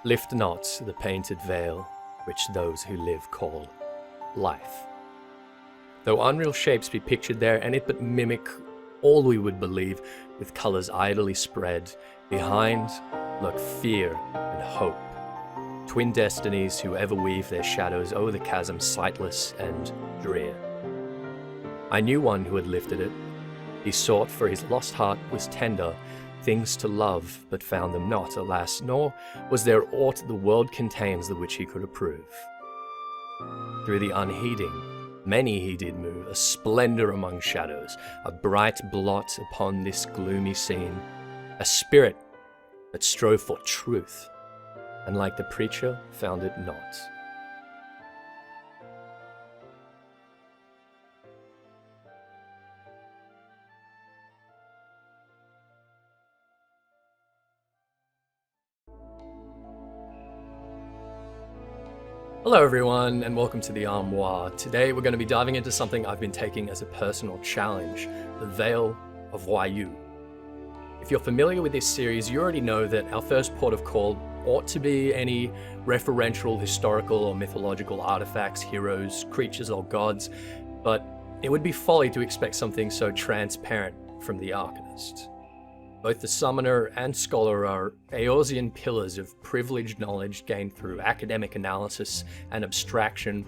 Lift not the painted veil, which those who live call life. Though unreal shapes be pictured there, and it but mimic all we would believe, with colours idly spread, behind lurk fear and hope, twin destinies who ever weave their shadows o'er the chasm sightless and drear. I knew one who had lifted it. He sought, for his lost heart was tender, things to love, but found them not, alas, nor was there aught the world contains the which he could approve. Through the unheeding, many he did move, a splendour among shadows, a bright blot upon this gloomy scene, a spirit that strove for truth, and like the preacher found it not. Hello everyone, and welcome to the Armoire. Today we're going to be diving into something I've been taking as a personal challenge, the Veil of Wiyu. If you're familiar with this series, you already know that our first port of call ought to be any referential, historical or mythological artifacts, heroes, creatures or gods, but it would be folly to expect something so transparent from the Arcanist. Both the Summoner and Scholar are Eorzean pillars of privileged knowledge gained through academic analysis and abstraction,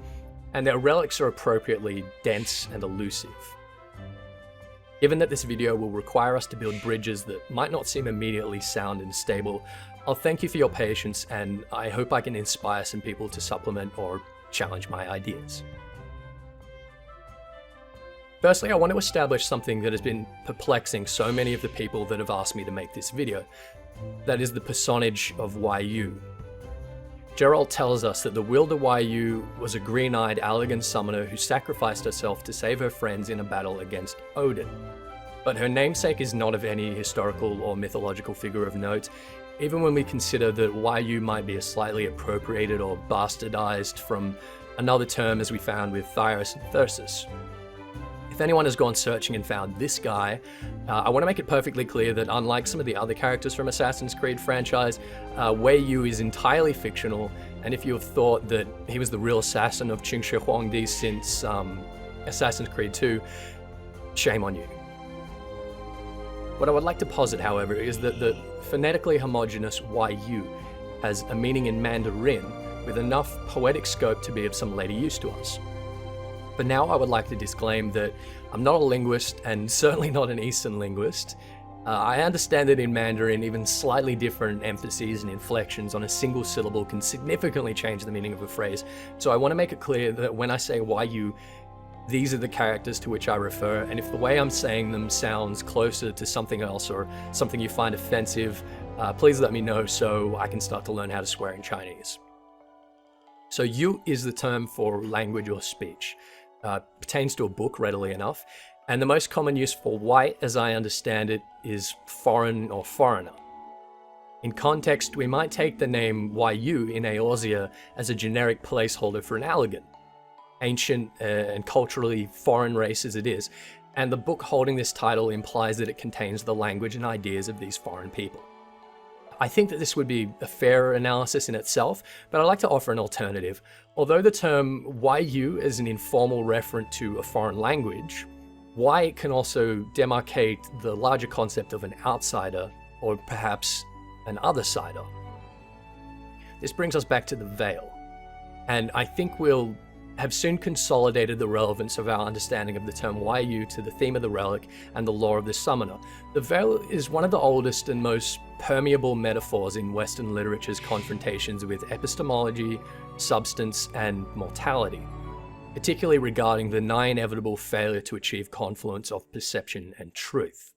and their relics are appropriately dense and elusive. Given that this video will require us to build bridges that might not seem immediately sound and stable, I'll thank you for your patience, and I hope I can inspire some people to supplement or challenge my ideas. Firstly, I want to establish something that has been perplexing so many of the people that have asked me to make this video. That is the personage of Wiyu. Geralt tells us that the Wilder Wiyu was a green-eyed Allegan summoner who sacrificed herself to save her friends in a battle against Odin. But her namesake is not of any historical or mythological figure of note, even when we consider that Wiyu might be a slightly appropriated or bastardized from another term, as we found with Thyrus and Thyrsus. If anyone has gone searching and found this guy, I want to make it perfectly clear that unlike some of the other characters from Assassin's Creed franchise, Wiyu is entirely fictional, and if you have thought that he was the real assassin of Qingshi Huangdi since Assassin's Creed 2, shame on you. What I would like to posit, however, is that the phonetically homogeneous Wiyu has a meaning in Mandarin with enough poetic scope to be of some later use to us. But now I would like to disclaim that I'm not a linguist and certainly not an Eastern linguist. I understand that in Mandarin, even slightly different emphases and inflections on a single syllable can significantly change the meaning of a phrase. So I want to make it clear that when I say Wiyu, these are the characters to which I refer, and if the way I'm saying them sounds closer to something else or something you find offensive, please let me know so I can start to learn how to swear in Chinese. So Yu is the term for language or speech. Pertains to a book readily enough, and the most common use for white, as I understand it, is foreign or foreigner. In context, we might take the name Wiyu in Eorzea as a generic placeholder for an Allegan, ancient and culturally foreign race as it is, and the book holding this title implies that it contains the language and ideas of these foreign people. I think that this would be a fair analysis in itself, but I'd like to offer an alternative. Although the term Wiyu is an informal reference to a foreign language, Wai can also demarcate the larger concept of an outsider, or perhaps an other-sider. This brings us back to the Veil, and I think we'll have soon consolidated the relevance of our understanding of the term Wiyu to the theme of the relic and the lore of the summoner. The Veil is one of the oldest and most permeable metaphors in Western literature's confrontations with epistemology, substance, and mortality, particularly regarding the nigh inevitable failure to achieve confluence of perception and truth.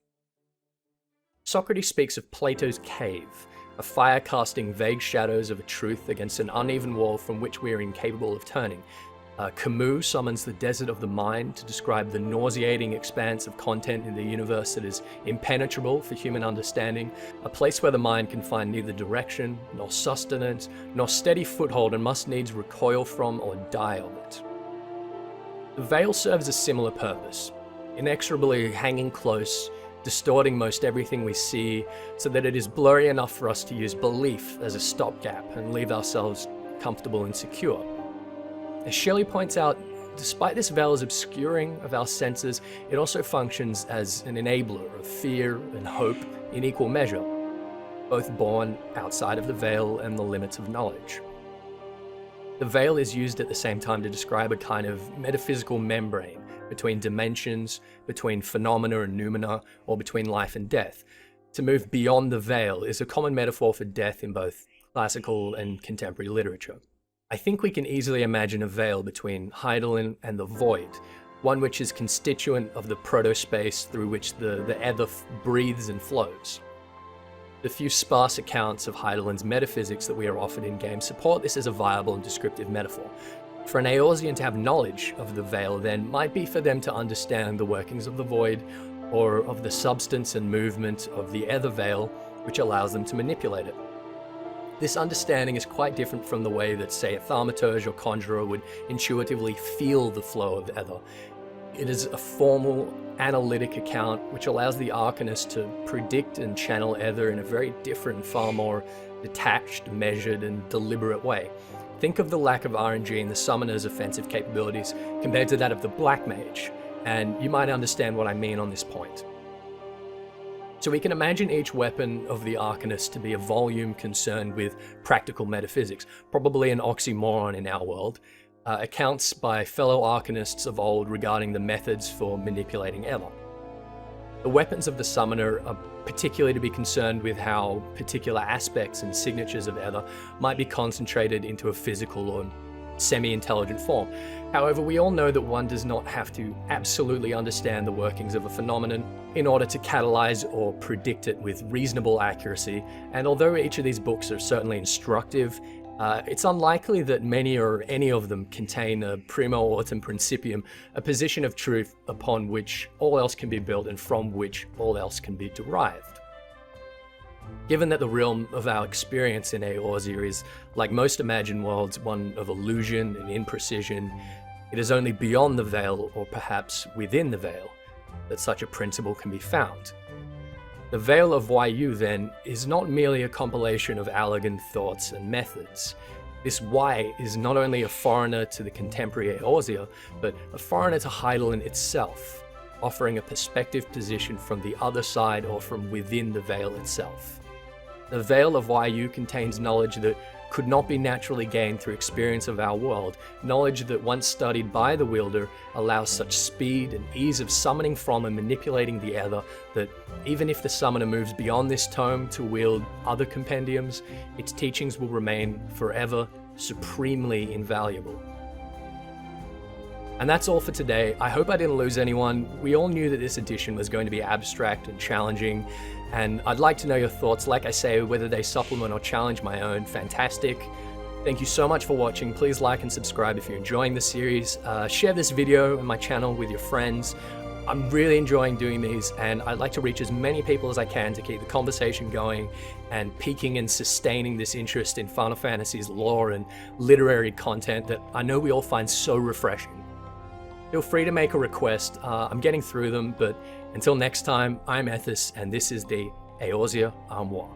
Socrates speaks of Plato's cave, a fire casting vague shadows of a truth against an uneven wall from which we are incapable of turning. Camus summons the desert of the mind to describe the nauseating expanse of content in the universe that is impenetrable for human understanding, a place where the mind can find neither direction, nor sustenance, nor steady foothold and must needs recoil from or die of it. The Veil serves a similar purpose, inexorably hanging close distorting most everything we see so that it is blurry enough for us to use belief as a stopgap and leave ourselves comfortable and secure. As Shelley points out, despite this veil's obscuring of our senses, it also functions as an enabler of fear and hope in equal measure, both born outside of the veil and the limits of knowledge. The veil is used at the same time to describe a kind of metaphysical membrane between dimensions, between phenomena and noumena, or between life and death. To move beyond the veil is a common metaphor for death in both classical and contemporary literature. I think we can easily imagine a veil between Hydaelyn and the void, one which is constituent of the protospace through which the ether breathes and flows. The few sparse accounts of Hydaelyn's metaphysics that we are offered in-game support this as a viable and descriptive metaphor. For an Eorzean to have knowledge of the veil then might be for them to understand the workings of the void, or of the substance and movement of the ether veil, which allows them to manipulate it. This understanding is quite different from the way that, say, a thaumaturge or conjurer would intuitively feel the flow of ether. It is a formal, analytic account which allows the arcanist to predict and channel ether in a very different, far more detached, measured, and deliberate way. Think of the lack of RNG in the summoner's offensive capabilities compared to that of the Black Mage, and you might understand what I mean on this point. So we can imagine each weapon of the Arcanist to be a volume concerned with practical metaphysics, probably an oxymoron in our world, accounts by fellow Arcanists of old regarding the methods for manipulating ether. The weapons of the summoner are particularly to be concerned with how particular aspects and signatures of ether might be concentrated into a physical or semi-intelligent form. However, we all know that one does not have to absolutely understand the workings of a phenomenon in order to catalyze or predict it with reasonable accuracy, and although each of these books are certainly instructive, it's unlikely that many or any of them contain a primo autem principium, a position of truth upon which all else can be built and from which all else can be derived. Given that the realm of our experience in Eorzea is, like most imagined worlds, one of illusion and imprecision, it is only beyond the veil, or perhaps within the veil, that such a principle can be found. The Veil of Wiyu, then, is not merely a compilation of elegant thoughts and methods. This Y is not only a foreigner to the contemporary Eorzea, but a foreigner to Hydaelyn itself, offering a perspective position from the other side or from within the veil itself. The Veil of Wiyu contains knowledge that could not be naturally gained through experience of our world, knowledge that once studied by the wielder allows such speed and ease of summoning from and manipulating the ether that even if the summoner moves beyond this tome to wield other compendiums, its teachings will remain forever supremely invaluable. And that's all for today. I hope I didn't lose anyone. We all knew that this edition was going to be abstract and challenging, and I'd like to know your thoughts. Like I say, whether they supplement or challenge my own, fantastic. Thank you so much for watching. Please like and subscribe if you're enjoying the series. Share this video and my channel with your friends. I'm really enjoying doing these, and I'd like to reach as many people as I can to keep the conversation going and piquing and sustaining this interest in Final Fantasy's lore and literary content that I know we all find so refreshing. Feel free to make a request. I'm getting through them, but until next time, I'm Ethys, and this is the Eorzea Armoire.